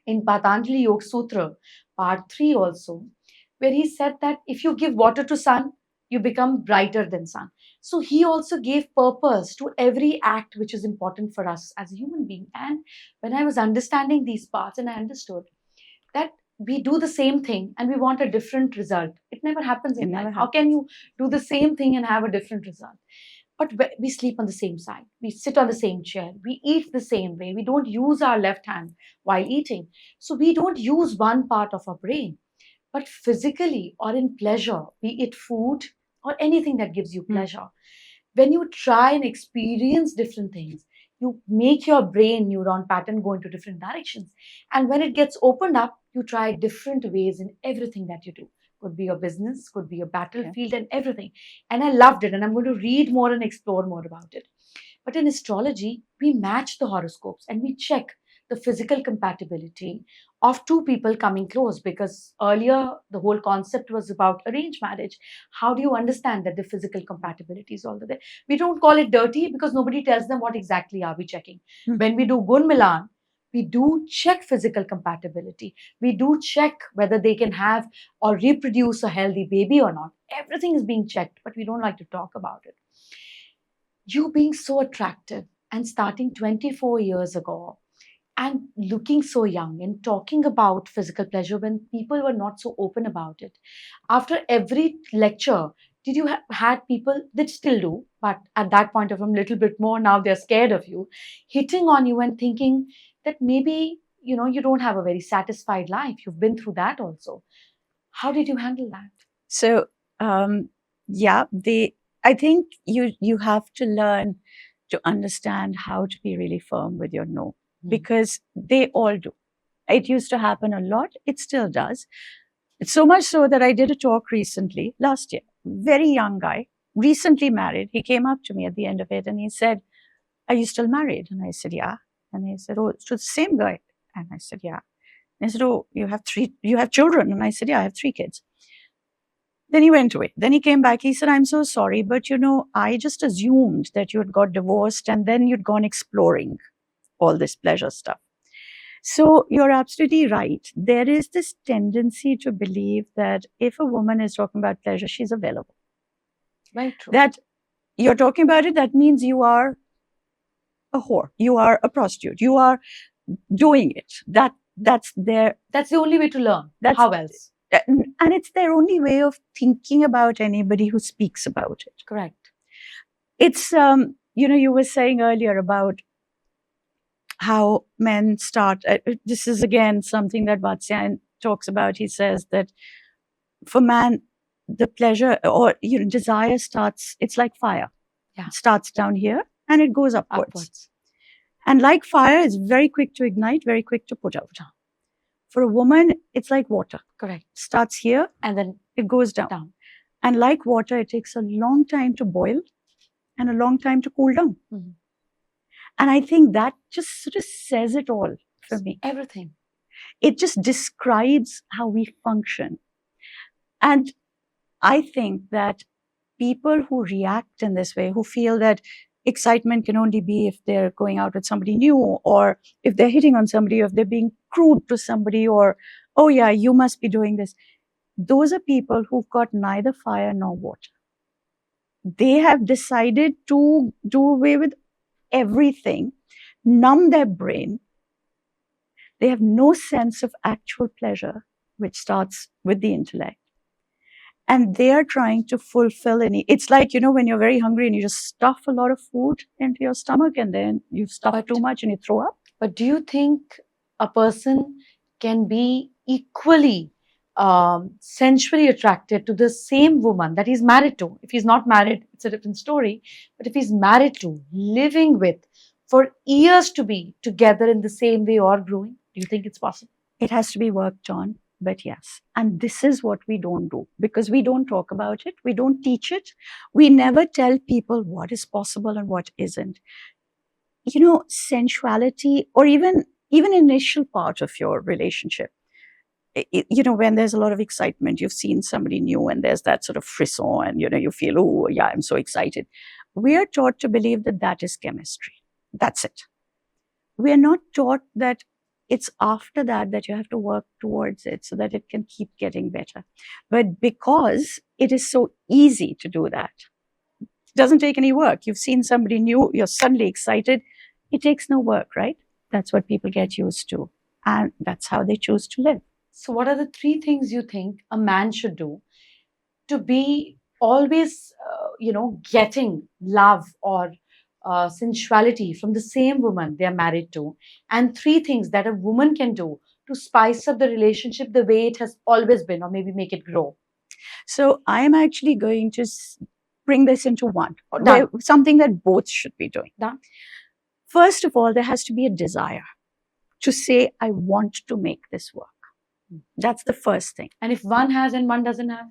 in Patanjali Yoga Sutra, part 3 also, where he said that if you give water to sun, you become brighter than sun. So he also gave purpose to every act which is important for us as a human being. And when I was understanding these parts and I understood that we do the same thing and we want a different result. It never happens in life. How can you do the same thing and have a different result? But we sleep on the same side. We sit on the same chair. We eat the same way. We don't use our left hand while eating. So we don't use one part of our brain. But physically or in pleasure, be it food or anything that gives you pleasure, when you try and experience different things, you make your brain neuron pattern go into different directions. And when it gets opened up, you try different ways in everything that you do. Could be your business, could be your battlefield, and everything. And I loved it. And I'm going to read more and explore more about it. But in astrology, we match the horoscopes and we check the physical compatibility of two people coming close, because earlier the whole concept was about arranged marriage. How do you understand that the physical compatibility is all there? We don't call it dirty because nobody tells them what exactly are we checking. When we do Gun Milan, we do check physical compatibility. We do check whether they can have or reproduce a healthy baby or not. Everything is being checked, but we don't like to talk about it. You being so attractive and starting 24 years ago and looking so young and talking about physical pleasure when people were not so open about it. After every lecture, did you had people that still do, but at that point of time, a little bit more now they're scared of you, hitting on you and thinking that maybe you don't have a very satisfied life. You've been through that also. How did you handle that? So, yeah, I think you have to learn to understand how to be really firm with your no, because they all do. It used to happen a lot. It still does. It's so much so that I did a talk recently, last year. Very young guy, recently married. He came up to me at the end of it and he said, "Are you still married?" And I said, "Yeah." And he said, "Oh, it's to the same guy." And I said, "Yeah." And he said, "Oh, you have children?" And I said, "Yeah, I have 3 kids." Then he went away. Then he came back. He said, "I'm so sorry, but I just assumed that you had got divorced and then you'd gone exploring all this pleasure stuff." So you're absolutely right. There is this tendency to believe that if a woman is talking about pleasure, she's available. Very true. That you're talking about it, that means you are a whore. You are a prostitute. You are doing it. That's the only way to learn. How else? And it's their only way of thinking about anybody who speaks about it. Correct. It's you were saying earlier about how men start. This is again something that Vatsyayan talks about. He says that for man, the pleasure or desire starts. It's like fire. Yeah. It starts down here and it goes upwards. And like fire, it's very quick to ignite, very quick to put out. For a woman, it's like water. Correct. Starts here and then it goes down. And like water, it takes a long time to boil and a long time to cool down. Mm-hmm. And I think that just sort of says it all for me. Everything. It just describes how we function. And I think that people who react in this way, who feel that excitement can only be if they're going out with somebody new, or if they're hitting on somebody, or if they're being crude to somebody, or, oh yeah, you must be doing this. Those are people who've got neither fire nor water. They have decided to do away with everything, numb their brain. They have no sense of actual pleasure, which starts with the intellect. And they are trying to fulfill it's like, when you're very hungry and you just stuff a lot of food into your stomach, and then you stuff too much and you throw up. But do you think a person can be equally sensually attracted to the same woman that he's married to? If he's not married, it's a different story. But if he's married to, living with for years, to be together in the same way or growing, do you think it's possible? It has to be worked on, but yes. And this is what we don't do, because we don't talk about it. We don't teach it. We never tell people what is possible and what isn't. Sensuality, or even initial part of your relationship, when there's a lot of excitement, you've seen somebody new and there's that sort of frisson, and, you feel, oh yeah, I'm so excited. We are taught to believe that that is chemistry. That's it. We are not taught that it's after that you have to work towards it so that it can keep getting better. But because it is so easy to do that, it doesn't take any work. You've seen somebody new, you're suddenly excited. It takes no work, right? That's what people get used to. And that's how they choose to live. So what are the 3 things you think a man should do to be always, getting love or sensuality from the same woman they are married to, and 3 things that a woman can do to spice up the relationship the way it has always been, or maybe make it grow? So I am actually going to bring this into one, Done. Something that both should be doing. Done. First of all, there has to be a desire to say, I want to make this work. That's the first thing. And if one has and one doesn't have,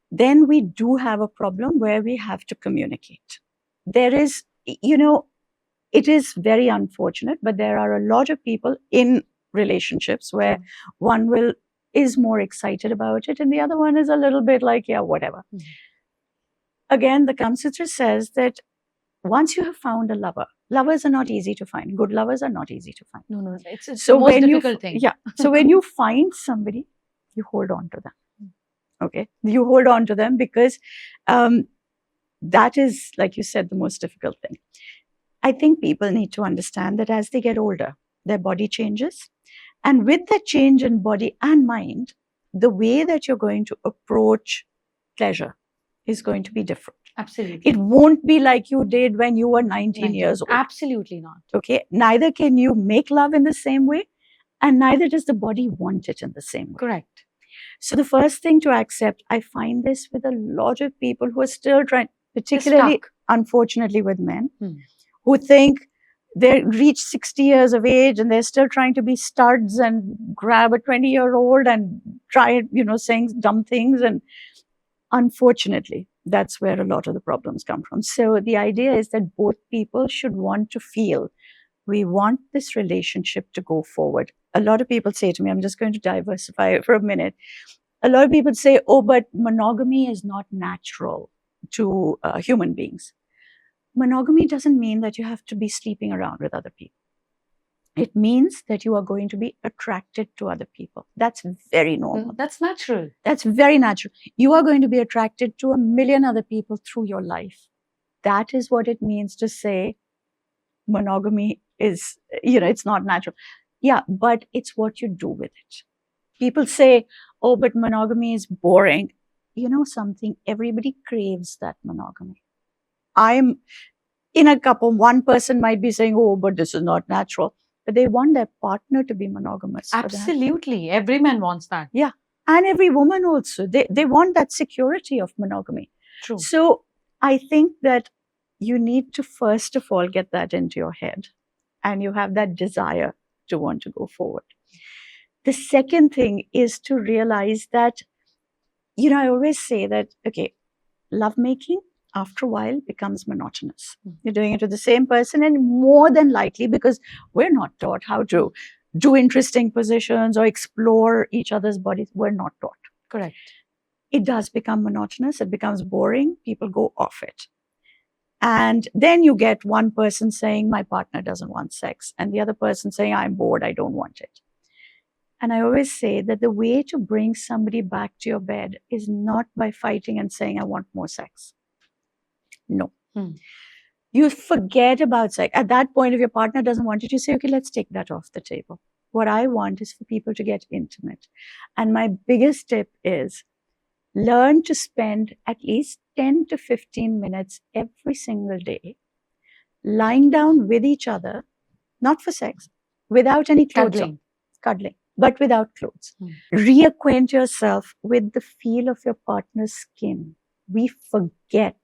then we do have a problem where we have to communicate. There is, it is very unfortunate, but there are a lot of people in relationships where one is more excited about it and the other one is a little bit like, yeah, whatever. Again, the Kama Sutra says that once you have found a lover, lovers are not easy to find. Good lovers are not easy to find. No, it's so the most difficult thing. Yeah. So when you find somebody, you hold on to them. Okay. You hold on to them because that is, like you said, the most difficult thing. I think people need to understand that as they get older, their body changes. And with that change in body and mind, the way that you're going to approach pleasure is going to be different. Absolutely. It won't be like you did when you were 19 years old. Absolutely not. Okay. Neither can you make love in the same way, and neither does the body want it in the same way. Correct. So the first thing to accept, I find this with a lot of people who are still trying, particularly, unfortunately, with men, who think they reach 60 years of age and they're still trying to be studs and grab a 20-year-old and try, saying dumb things. And unfortunately, that's where a lot of the problems come from. So the idea is that both people should want to feel, we want this relationship to go forward. A lot of people say to me, I'm just going to diversify for a minute. A lot of people say, oh, but monogamy is not natural to human beings. Monogamy doesn't mean that you have to be sleeping around with other people. It means that you are going to be attracted to other people. That's very normal. That's natural. That's very natural. You are going to be attracted to a million other people through your life. That is what it means to say monogamy is, it's not natural. Yeah, but it's what you do with it. People say, oh, but monogamy is boring. You know something? Everybody craves that monogamy. I'm in a couple, one person might be saying, oh, but this is not natural. But they want their partner to be monogamous. Absolutely. Every man wants that. Yeah. And every woman also. They want that security of monogamy. True. So I think that you need to, first of all, get that into your head. And you have that desire to want to go forward. The second thing is to realize that, I always say that, okay, lovemaking, after a while, becomes monotonous. You're doing it with the same person, and more than likely, because we're not taught how to do interesting positions or explore each other's bodies, we're not taught. Correct. it does become monotonous. It becomes boring. People go off it. And then you get one person saying, my partner doesn't want sex, and the other person saying, I'm bored, I don't want it. And I always say that the way to bring somebody back to your bed is not by fighting and saying, I want more sex. No. You forget about sex. At that point, if your partner doesn't want it, you say, okay, let's take that off the table. What I want is for people to get intimate. And my biggest tip is learn to spend at least 10 to 15 minutes every single day lying down with each other, not for sex, without any clothes on. Cuddling, but without clothes. Reacquaint yourself with the feel of your partner's skin. We forget.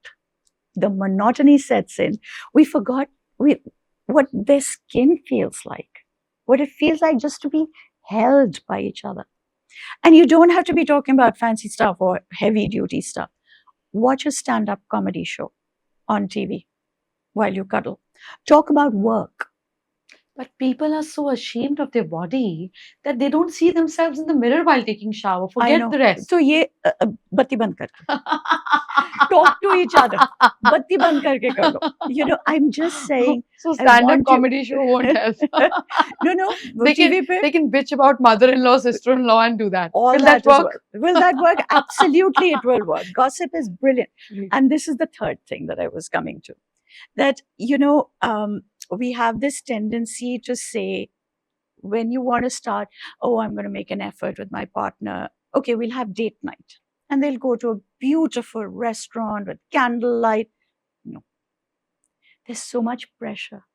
The monotony sets in. We forgot what their skin feels like, what it feels like just to be held by each other. And you don't have to be talking about fancy stuff or heavy duty stuff. Watch a stand-up comedy show on TV while you cuddle. Talk about work. But people are so ashamed of their body that they don't see themselves in the mirror while taking shower. Forget the rest. So ye batti band karke. Talk to each other. Batti band karke kar lo. You know, I'm just saying. So stand-up comedy show won't help. No. They can bitch about mother-in-law, sister-in-law and do that. All will that work? Will that work? Absolutely, it will work. Gossip is brilliant. And this is the third thing that I was coming to. That, you know, we have this tendency to say, when you want to start, oh, I'm going to make an effort with my partner. Okay, we'll have date night. And they'll go to a beautiful restaurant with candlelight. No. There's so much pressure.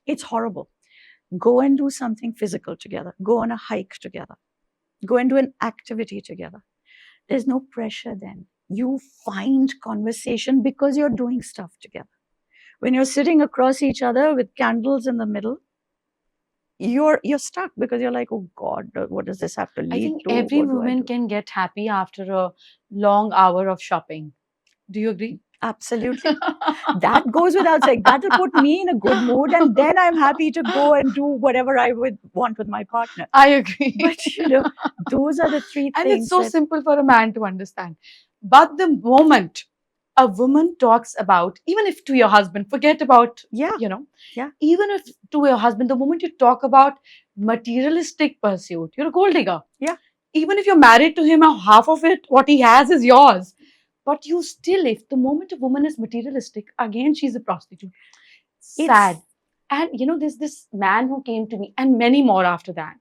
It's horrible. Go and do something physical together. Go on a hike together. Go and do an activity together. There's no pressure then. You find conversation because you're doing stuff together. When you're sitting across each other with candles in the middle, you're stuck because you're like, oh God, what does this have to lead to? I think every woman can get happy after a long hour of shopping. Do you agree? Absolutely. That goes without saying. That'll put me in a good mood, and then I'm happy to go and do whatever I would want with my partner. I agree. But you know, those are the three things. And it's so simple for a man to understand. But the moment a woman talks about, even if to your husband, forget about, even if to your husband, the moment you talk about materialistic pursuit, you're a gold digger. Yeah. Even if you're married to him, half of it, what he has is yours. But you still, if the moment a woman is materialistic, again, she's a prostitute. Sad. And you know, there's this man who came to me, and many more after that.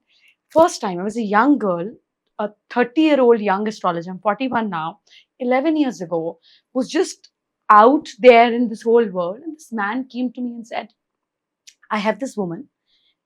First time, I was a young girl, a 30-year-old young astrologer. I'm 41 now. 11 years ago, was just out there in this whole world. And this man came to me and said, I have this woman.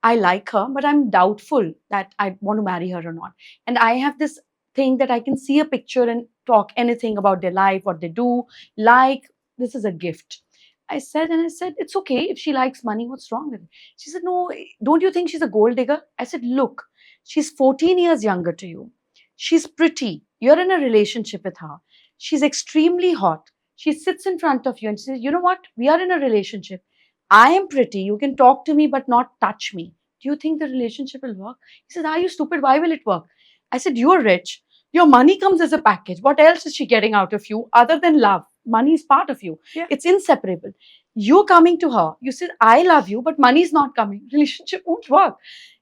I like her, but I'm doubtful that I want to marry her or not. And I have this thing that I can see a picture and talk anything about their life, what they do, like, this is a gift. I said, it's okay if she likes money, what's wrong with it? She said, no, don't you think she's a gold digger? I said, look, she's 14 years younger to you. She's pretty. You're in a relationship with her. She's extremely hot. She sits in front of you and she says, you know what? We are in a relationship. I am pretty. You can talk to me, but not touch me. Do you think the relationship will work? He says, are you stupid? Why will it work? I said, you're rich. Your money comes as a package. What else is she getting out of you other than love? Money is part of you. Yeah. It's inseparable. You're coming to her. You said, I love you, but money is not coming. Relationship won't work.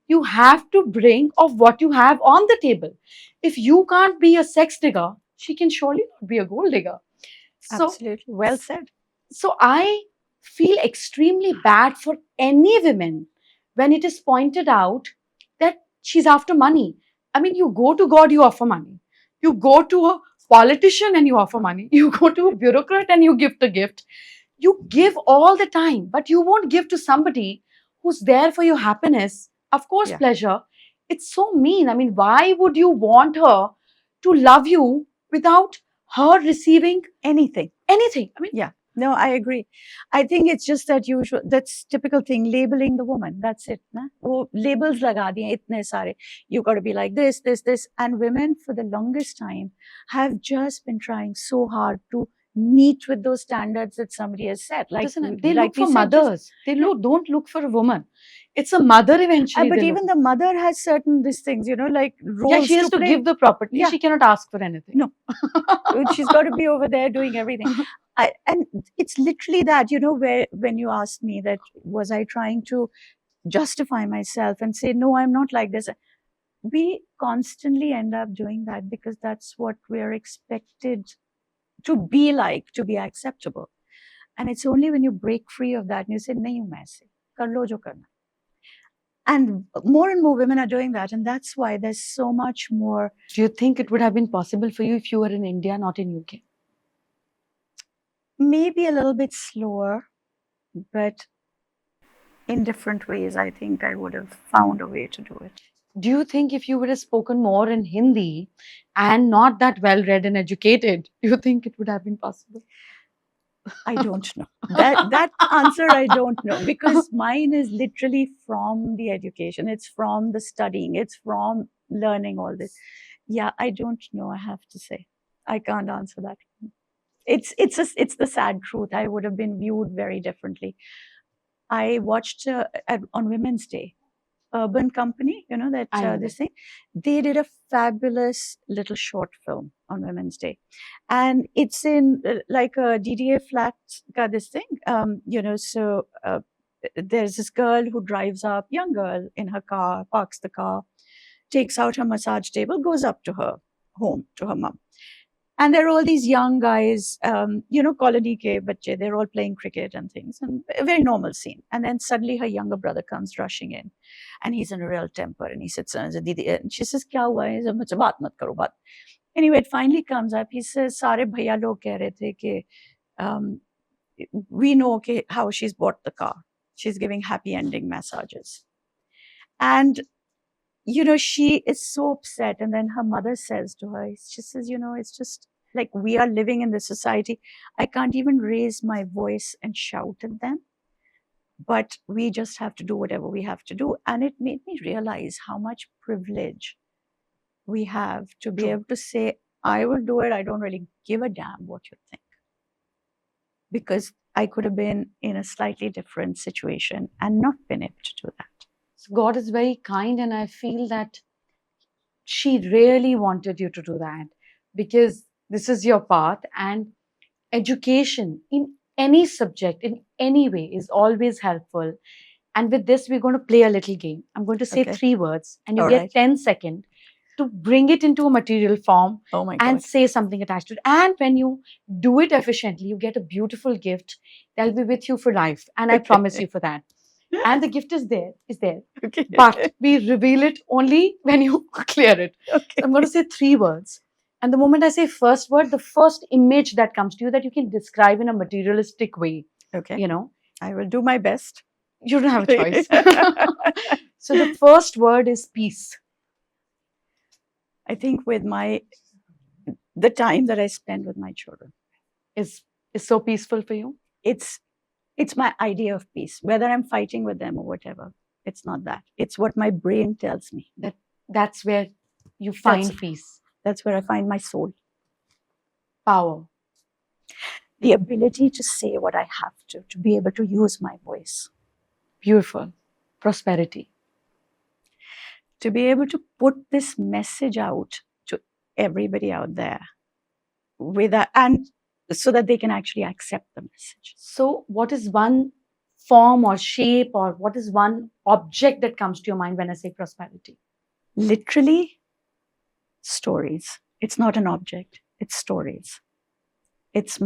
You have to bring of what you have on the table. If you can't be a sex digger, she can surely not be a gold digger. So, absolutely. Well said. So I feel extremely bad for any women when it is pointed out that she's after money. I mean, you go to God, you offer money. You go to a politician and you offer money. You go to a bureaucrat and you give the gift. You give all the time, but you won't give to somebody who's there for your happiness. Of course, pleasure. It's so mean. I mean, why would you want her to love you without her receiving anything? Anything. I mean, no, I agree. I think it's just that that's typical thing, labeling the woman. That's it. Na? Oh, labels laga diye itne sare. You got to be like this, this, this. And women for the longest time have just been trying so hard to meet with those standards that somebody has set. Like, Listen, they like look we for said, just- mothers. They don't look for a woman. It's a mother eventually. but they even look. the mother has certain these things, like roles Yeah, she has to play. give the property. Yeah. She cannot ask for anything. No. She's got to be over there doing everything. And it's literally that, where when you asked me that, was I trying to justify myself and say, no, I'm not like this. We constantly end up doing that because that's what we're expected to be like, to be acceptable. And it's only when you break free of that and you say, nahi hu main aise, kar lo jo karna. And more women are doing that. And that's why there's so much more. Do you think it would have been possible for you if you were in India, not in UK? Maybe a little bit slower, but in different ways, I think I would have found a way to do it. Do you think if you would have spoken more in Hindi and not that well read and educated, do you think it would have been possible? I don't know. That answer I don't know, because mine is literally from the education. It's from the studying. It's from learning all this. Yeah, I don't know. I have to say, I can't answer that. It's the sad truth. I would have been viewed very differently. I watched on Women's Day, Urban Company, that I know this thing. They did a fabulous little short film on Women's Day, and it's in like a DDA flat ka this thing. So there's this girl who drives up, young girl in her car, parks the car, takes out her massage table, goes up to her home to her mom. And there are all these young guys, colony ke bacche, they're all playing cricket and things, and a very normal scene. And then suddenly her younger brother comes rushing in, and he's in a real temper, and he sits and says, Didi, and she says, kya hua hai? Mujhse baat mat karo, baat. Anyway, it finally comes up. He says, Sare bhaiya log keh rahe the ke, we know how she's bought the car. She's giving happy ending massages. And she is so upset. And then her mother says to her, she says, it's just like we are living in this society. I can't even raise my voice and shout at them, but we just have to do whatever we have to do. And it made me realize how much privilege we have to be able to say, I will do it. I don't really give a damn what you think. Because I could have been in a slightly different situation and not been able to do that. God is very kind, and I feel that she really wanted you to do that because this is your path, and education in any subject, in any way, is always helpful. And with this, we're going to play a little game. I'm going to say 3 words, and you All get right. 10 seconds to bring it into a material form and say something attached to it. And when you do it efficiently, you get a beautiful gift that'll be with you for life. And I promise you for that. And the gift is there. Okay. But we reveal it only when you clear it. Okay. So I'm going to say 3 words. And the moment I say first word, the first image that comes to you that you can describe in a materialistic way. Okay. You know, I will do my best. You don't have a choice. So the first word is peace. I think with the time that I spend with my children is so peaceful for you. It's my idea of peace, whether I'm fighting with them or whatever. It's not that. It's what my brain tells me. That's where you find peace. That's where I find my soul. Power. The ability to say what I have to be able to use my voice. Beautiful. Prosperity. To be able to put this message out to everybody out there and so that they can actually accept the message. So what is one form or shape, or what is one object that comes to your mind when I say prosperity? Literally, stories. It's not an object. It's stories. It's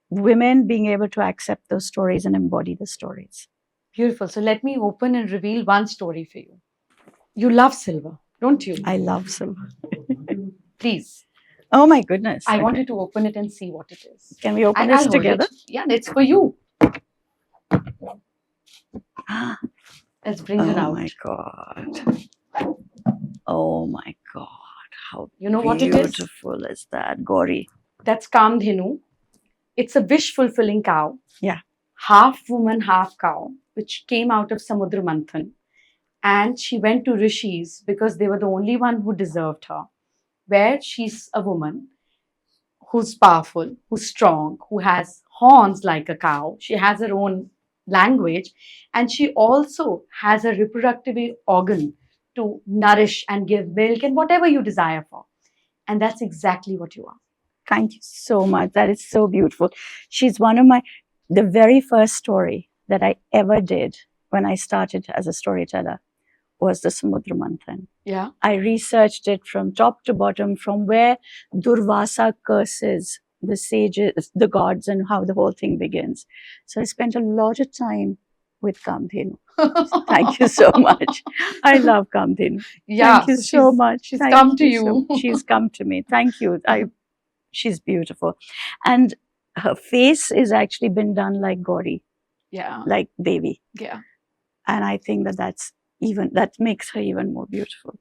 women being able to accept those stories and embody the stories. Beautiful. So let me open and reveal one story for you. You love silver, don't you? I love silver. Please. Oh my goodness. I want you to open it and see what it is. Can we open this together? Yeah, it's for you. Let's bring her out. Oh my God. Oh my God. How what it is? Beautiful is that, Gauri? That's Kamdhenu. It's a wish-fulfilling cow. Yeah. Half woman, half cow, which came out of Samudra Manthan. And she went to rishis because they were the only one who deserved her. Where she's a woman who's powerful, who's strong, who has horns like a cow. She has her own language, and she also has a reproductive organ to nourish and give milk and whatever you desire for. And that's exactly what you are. Thank you so much. That is so beautiful. She's one of the very first story that I ever did when I started as a storyteller was the Samudra Manthan. Yeah. I researched it from top to bottom, from where Durvasa curses the sages, the gods, and how the whole thing begins. So I spent a lot of time with Kamdhenu. Thank you so much. I love Kamdhenu. Yeah, Thank you so so much. She's Thank come to so- you. she's come to me. Thank you. She's beautiful. And her face is actually been done like Gauri, Yeah. like Devi. Yeah. And I think that makes her even more beautiful.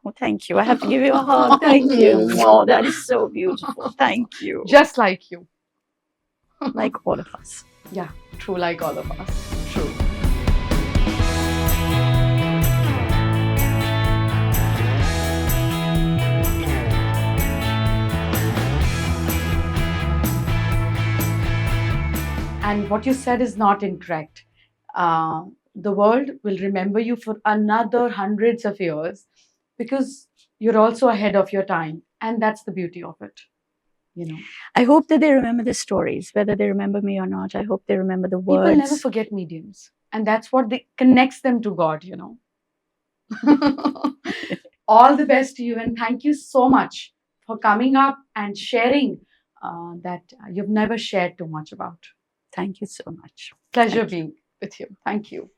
Oh, thank you. I have to give you a hug. Thank you. Oh, that is so beautiful. Thank you. Just like you. Like all of us. Yeah, true, like all of us. True. And what you said is not incorrect. The world will remember you for another hundreds of years because you're also ahead of your time. And that's the beauty of it. You know, I hope that they remember the stories, whether they remember me or not. I hope they remember the words. people never forget mediums. And that's what connects them to God, you know. All the best to you. And thank you so much for coming up and sharing that you've never shared too much about. Thank you so much. Pleasure Thank you. being with you. Thank you.